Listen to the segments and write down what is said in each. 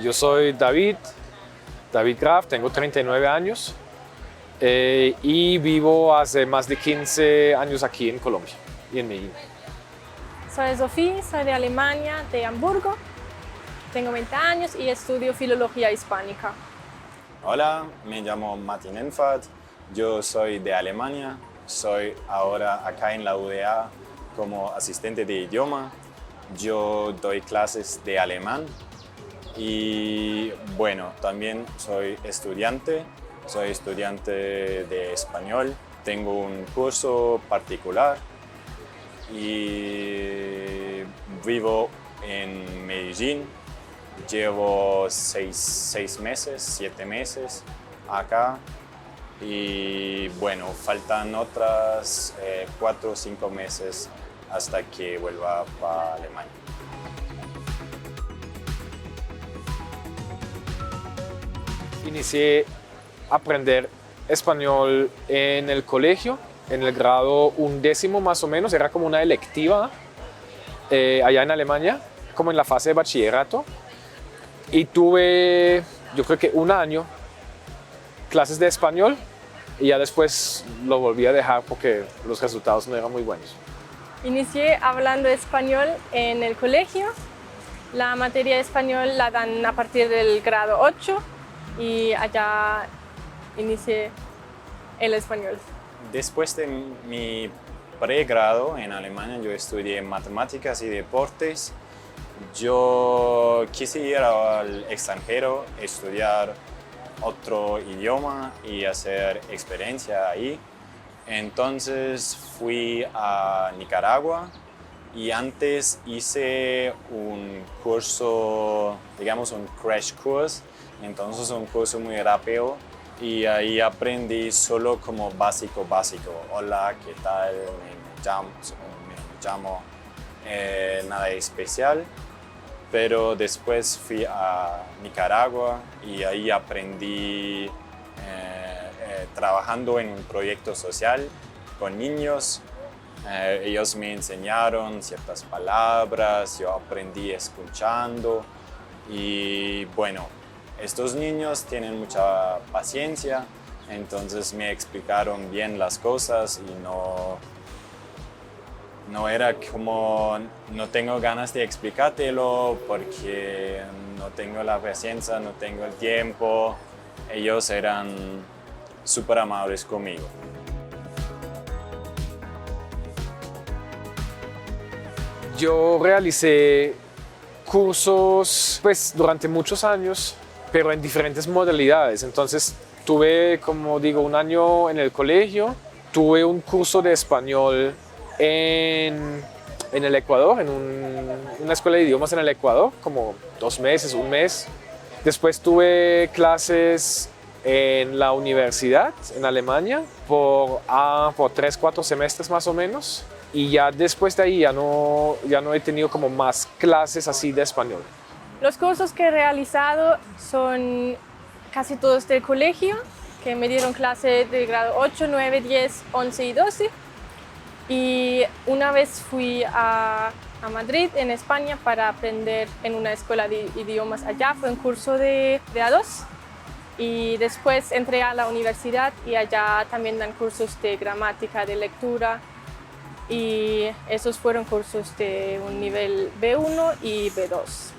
yo soy David Graf, tengo 39 años y vivo hace más de 15 años aquí en Colombia y en Medellín. Soy Sofía, soy de Alemania, de Hamburgo. Tengo 20 años y estudio Filología Hispánica. Hola, me llamo Martin Enfat, yo soy de Alemania, soy ahora acá en la UDA como asistente de idioma. Yo doy clases de alemán y bueno, también soy estudiante de español. Tengo un curso particular y vivo en Medellín. Llevo 7 meses acá y bueno, faltan otras 4 o 5 meses hasta que vuelva para Alemania. Inicié a aprender español en el colegio, en el grado 11 más o menos, era como una electiva allá en Alemania, como en la fase de bachillerato. Y tuve, yo creo que 1 año, clases de español y ya después lo volví a dejar porque los resultados no eran muy buenos. Inicié hablando español en el colegio. La materia de español la dan a partir del grado 8 y allá inicié el español. Después de mi pregrado en Alemania, yo estudié matemáticas y deportes. Yo quise ir al extranjero, estudiar otro idioma y hacer experiencia ahí. Entonces fui a Nicaragua y antes hice un curso, digamos un crash course, entonces un curso muy rápido y ahí aprendí solo como básico. Hola, ¿qué tal? Me llamo nada especial. Pero después fui a Nicaragua y ahí aprendí trabajando en un proyecto social con niños. Ellos me enseñaron ciertas palabras, yo aprendí escuchando y bueno, estos niños tienen mucha paciencia, entonces me explicaron bien las cosas y no era como, no tengo ganas de explicártelo porque no tengo la paciencia, no tengo el tiempo. Ellos eran súper amables conmigo. Yo realicé cursos pues, durante muchos años, pero en diferentes modalidades. Entonces tuve, como digo, 1 año en el colegio, tuve un curso de español en el Ecuador, en una escuela de idiomas en el Ecuador, como 2 meses, 1 mes. Después tuve clases en la universidad en Alemania por 3, 4 semestres más o menos. Y ya después de ahí ya no he tenido como más clases así de español. Los cursos que he realizado son casi todos del colegio, que me dieron clase de grado 8, 9, 10, 11 y 12. Y una vez fui a Madrid, en España, para aprender en una escuela de idiomas allá. Fue un curso de A2. Y después entré a la universidad y allá también dan cursos de gramática, de lectura. Y esos fueron cursos de un nivel B1 y B2.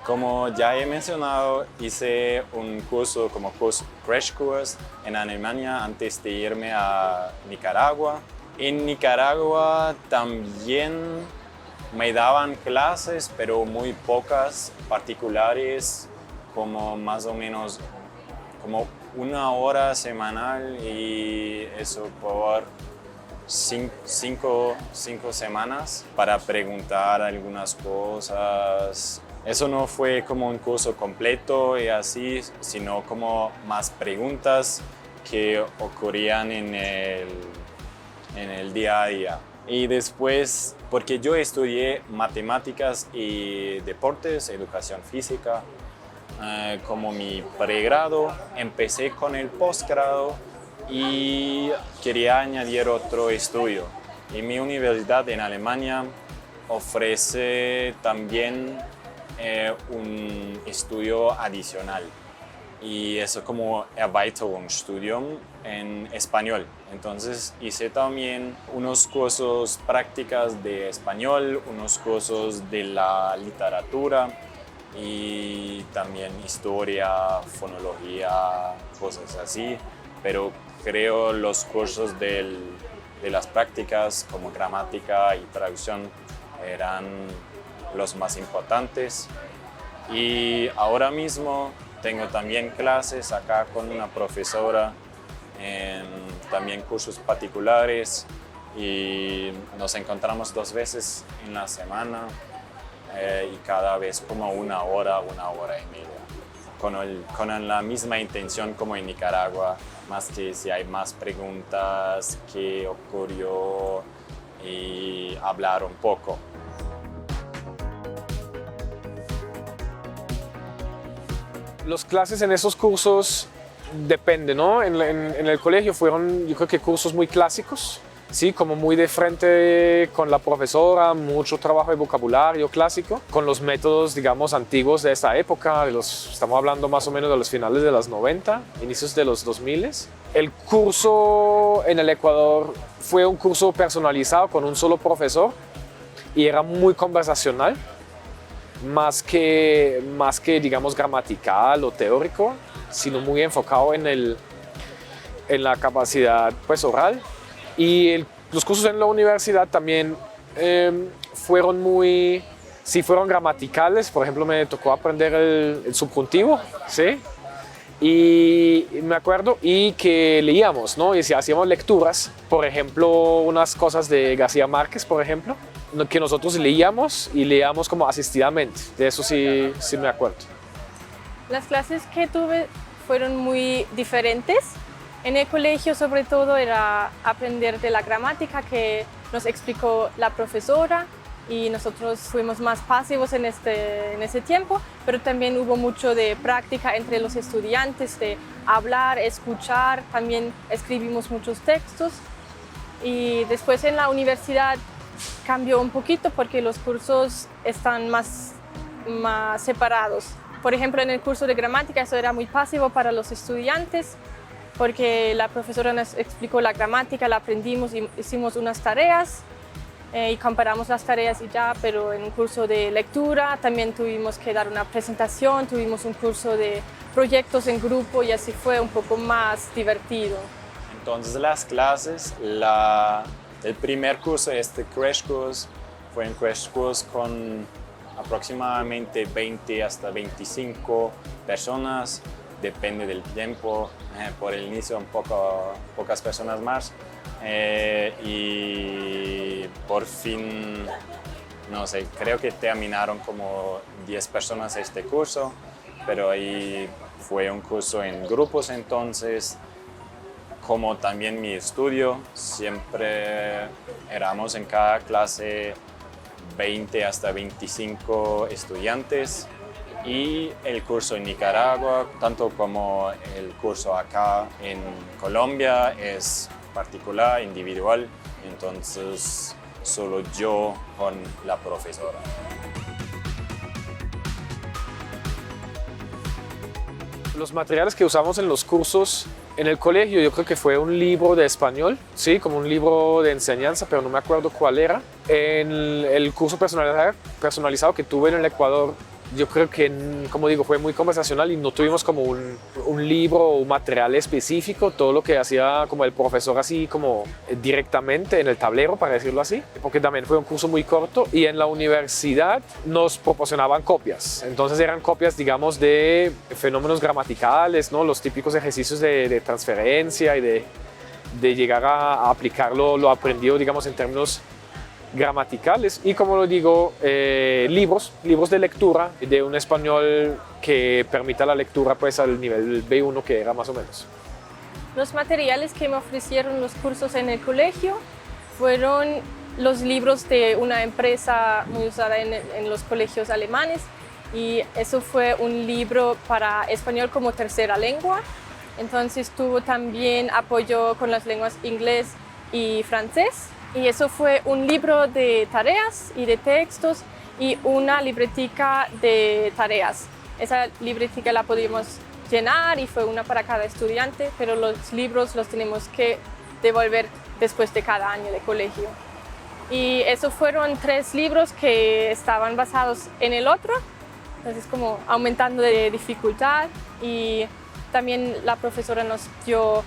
Como ya he mencionado, hice un curso como crash course en Alemania antes de irme a Nicaragua. En Nicaragua también me daban clases, pero muy pocas, particulares, como más o menos como 1 hora semanal y eso por 5 semanas para preguntar algunas cosas. Eso no fue como un curso completo y así, sino como más preguntas que ocurrían en el día a día. Y después, porque yo estudié matemáticas y deportes, educación física, como mi pregrado, empecé con el posgrado y quería añadir otro estudio. Y mi universidad en Alemania ofrece también un estudio adicional. Y eso como Erweiterungsstudium en español. Entonces hice también unos cursos prácticas de español, unos cursos de la literatura y también historia, fonología, cosas así. Pero creo los cursos de las prácticas como gramática y traducción eran los más importantes. Y ahora mismo tengo también clases acá con una profesora, también cursos particulares y nos encontramos 2 veces en la semana y cada vez como una hora y media, con la misma intención como en Nicaragua, más que si hay más preguntas, qué ocurrió y hablar un poco. Las clases en esos cursos depende, ¿no? En el colegio fueron, yo creo que cursos muy clásicos, sí, como muy de frente con la profesora, mucho trabajo de vocabulario clásico, con los métodos, digamos, antiguos de esta época, estamos hablando más o menos de los finales de los 90, inicios de los 2000. El curso en el Ecuador fue un curso personalizado con un solo profesor y era muy conversacional. Más que digamos gramatical o teórico, sino muy enfocado en la capacidad pues oral. Y los cursos en la universidad también fueron gramaticales. Por ejemplo, me tocó aprender el subjuntivo, ¿sí? Y me acuerdo y que leíamos, ¿no? Y si hacíamos lecturas, por ejemplo, unas cosas de García Márquez, por ejemplo, que nosotros leíamos y leíamos como asistidamente. De eso sí me acuerdo. Las clases que tuve fueron muy diferentes. En el colegio sobre todo era aprender de la gramática que nos explicó la profesora y nosotros fuimos más pasivos en ese tiempo, pero también hubo mucho de práctica entre los estudiantes, de hablar, escuchar, también escribimos muchos textos. Y después en la universidad cambió un poquito porque los cursos están más separados. Por ejemplo, en el curso de gramática eso era muy pasivo para los estudiantes porque la profesora nos explicó la gramática, la aprendimos y hicimos unas tareas y comparamos las tareas y ya, pero en un curso de lectura también tuvimos que dar una presentación, tuvimos un curso de proyectos en grupo y así fue un poco más divertido. Entonces las clases, el primer curso, este Crash Course, fue un Crash Course con aproximadamente 20 hasta 25 personas, depende del tiempo, por el inicio pocas personas más y por fin, no sé, creo que terminaron como 10 personas este curso, pero ahí fue un curso en grupos entonces. Como también mi estudio, siempre éramos en cada clase 20 hasta 25 estudiantes y el curso en Nicaragua, tanto como el curso acá en Colombia, es particular, individual, entonces solo yo con la profesora. Los materiales que usamos en los cursos en el colegio, yo creo que fue un libro de español, sí, como un libro de enseñanza, pero no me acuerdo cuál era. En el curso personalizado que tuve en el Ecuador, yo creo que, como digo, fue muy conversacional y no tuvimos como un libro o un material específico, todo lo que hacía como el profesor así como directamente en el tablero, para decirlo así, porque también fue un curso muy corto y en la universidad nos proporcionaban copias, entonces eran copias, digamos, de fenómenos gramaticales, ¿no? Los típicos ejercicios de transferencia y de llegar a aplicar lo aprendido, digamos, en términos gramaticales y, como lo digo, libros de lectura de un español que permita la lectura pues al nivel B1 que era más o menos. Los materiales que me ofrecieron los cursos en el colegio fueron los libros de una empresa muy usada en los colegios alemanes y eso fue un libro para español como tercera lengua, entonces tuvo también apoyo con las lenguas inglés y francés. Y eso fue un libro de tareas y de textos y una libretica de tareas. Esa libretica la pudimos llenar y fue una para cada estudiante, pero los libros los tenemos que devolver después de cada año de colegio. Y esos fueron 3 libros que estaban basados en el otro, entonces como aumentando de dificultad, y también la profesora nos dio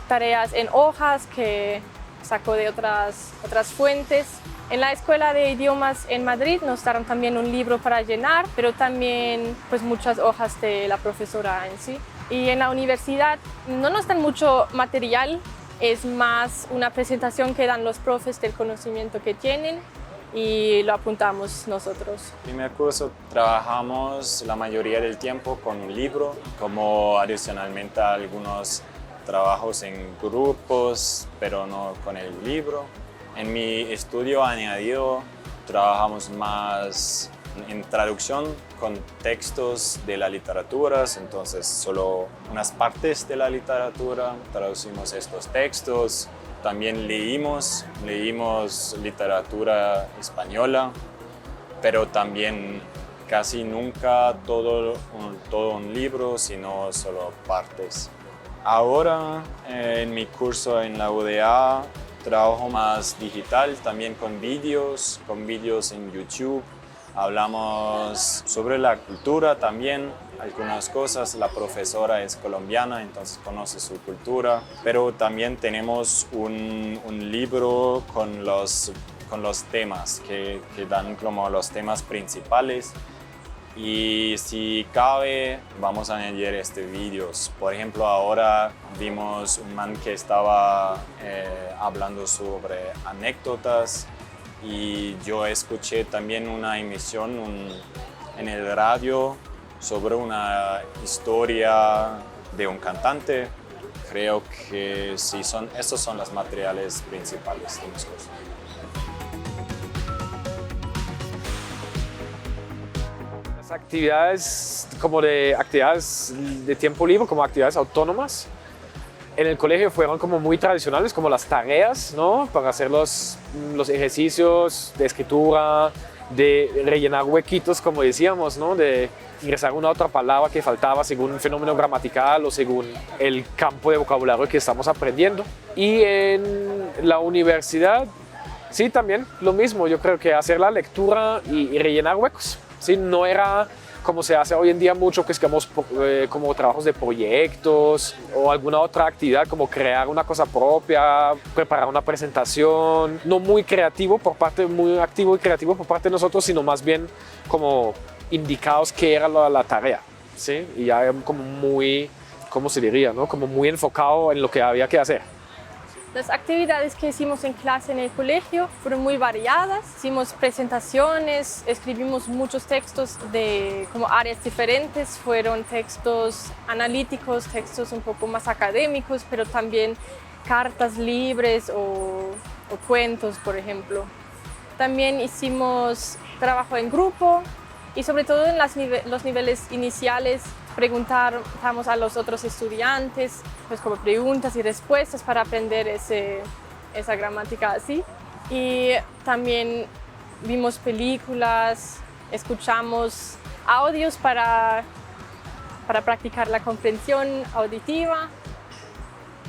tareas en hojas que sacó de otras fuentes. En la Escuela de Idiomas en Madrid nos dieron también un libro para llenar, pero también pues muchas hojas de la profesora en sí. Y en la universidad no nos dan mucho material, es más una presentación que dan los profes del conocimiento que tienen y lo apuntamos nosotros. En primer curso trabajamos la mayoría del tiempo con un libro, como adicionalmente algunos trabajos en grupos, pero no con el libro. En mi estudio añadido trabajamos más en traducción con textos de la literatura, entonces solo unas partes de la literatura traducimos estos textos. También leímos literatura española, pero también casi nunca todo un libro, sino solo partes. Ahora en mi curso en la UDA trabajo más digital, también con vídeos en YouTube. Hablamos sobre la cultura también, algunas cosas. La profesora es colombiana, entonces conoce su cultura, pero también tenemos un libro con los temas que dan como los temas principales. Y si cabe, vamos a añadir vídeos. Por ejemplo, ahora vimos un man que estaba hablando sobre anécdotas y yo escuché también una emisión en el radio sobre una historia de un cantante. Creo que sí, estos son los materiales principales de mis cursos. Actividades de tiempo libre, como actividades autónomas. En el colegio fueron como muy tradicionales, como las tareas, ¿no? Para hacer los ejercicios de escritura, de rellenar huequitos, como decíamos, ¿no? De ingresar una otra palabra que faltaba según un fenómeno gramatical o según el campo de vocabulario que estamos aprendiendo. Y en la universidad, sí, también lo mismo. Yo creo que hacer la lectura y rellenar huecos. Sí, no era como se hace hoy en día mucho, que es como trabajos de proyectos o alguna otra actividad como crear una cosa propia, preparar una presentación, no muy activo y creativo por parte de nosotros, sino más bien como indicados qué era la tarea, ¿sí? Y ya como muy, ¿cómo se diría, no? Como muy enfocado en lo que había que hacer. Las actividades que hicimos en clase en el colegio fueron muy variadas. Hicimos presentaciones, escribimos muchos textos de como áreas diferentes. Fueron textos analíticos, textos un poco más académicos, pero también cartas libres o cuentos, por ejemplo. También hicimos trabajo en grupo y sobre todo en los niveles iniciales preguntamos a los otros estudiantes, pues como preguntas y respuestas para aprender esa gramática así. Y también vimos películas, escuchamos audios para practicar la comprensión auditiva.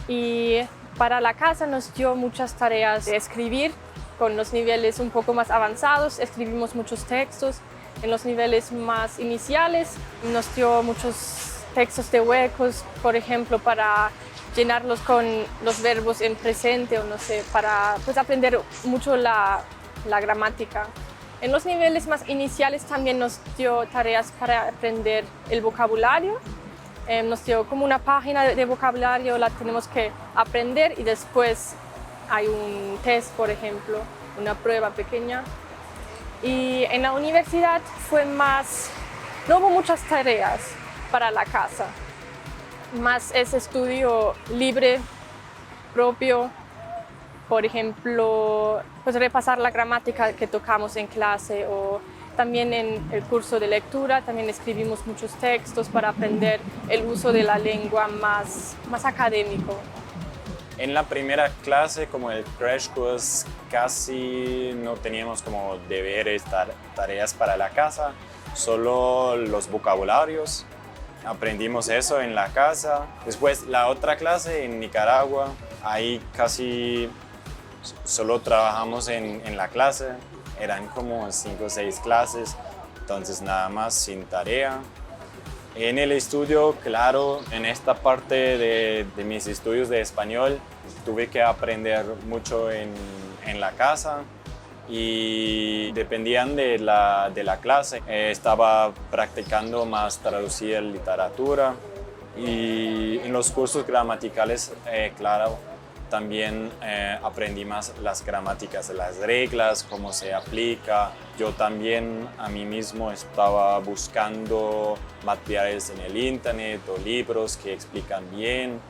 Y para la casa nos dio muchas tareas de escribir con los niveles un poco más avanzados. Escribimos muchos textos. En los niveles más iniciales nos dio muchos textos de huecos, por ejemplo, para llenarlos con los verbos en presente o no sé, para pues, aprender mucho la gramática. En los niveles más iniciales también nos dio tareas para aprender el vocabulario. Nos dio como una página de vocabulario, la tenemos que aprender y después hay un test, por ejemplo, una prueba pequeña. Y en la universidad no hubo muchas tareas para la casa, más es estudio libre, propio, por ejemplo, pues repasar la gramática que tocamos en clase o también en el curso de lectura también escribimos muchos textos para aprender el uso de la lengua más académico. En la primera clase, como el crash course, casi no teníamos como deberes, tareas para la casa, solo los vocabularios. Aprendimos eso en la casa. Después la otra clase en Nicaragua, ahí casi solo trabajamos en la clase. Eran como 5 o 6 clases, entonces nada más sin tarea. En el estudio, claro, en esta parte de mis estudios de español, tuve que aprender mucho en la casa y dependían de la clase. Estaba practicando más traducir literatura y en los cursos gramaticales, claro, también aprendí más las gramáticas, las reglas, cómo se aplica. Yo también a mí mismo estaba buscando materiales en el internet o libros que explican bien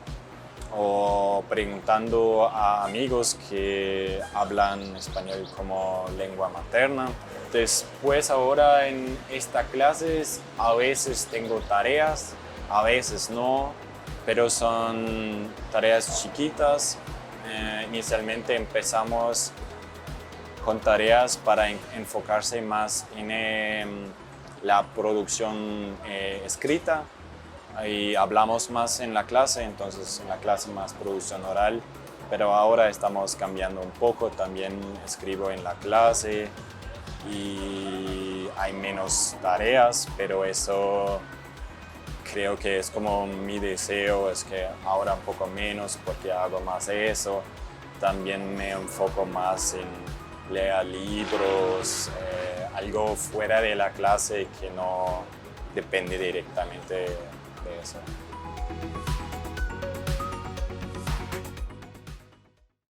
o preguntando a amigos que hablan español como lengua materna. Después ahora en estas clases a veces tengo tareas, a veces no, pero son tareas chiquitas. Inicialmente empezamos con tareas para enfocarse más en la producción escrita y hablamos más en la clase, entonces en la clase más producción oral, pero ahora estamos cambiando un poco, también escribo en la clase y hay menos tareas, pero eso creo que es como mi deseo, es que ahora un poco menos porque hago más eso. También me enfoco más en leer libros, algo fuera de la clase que no depende directamente de eso.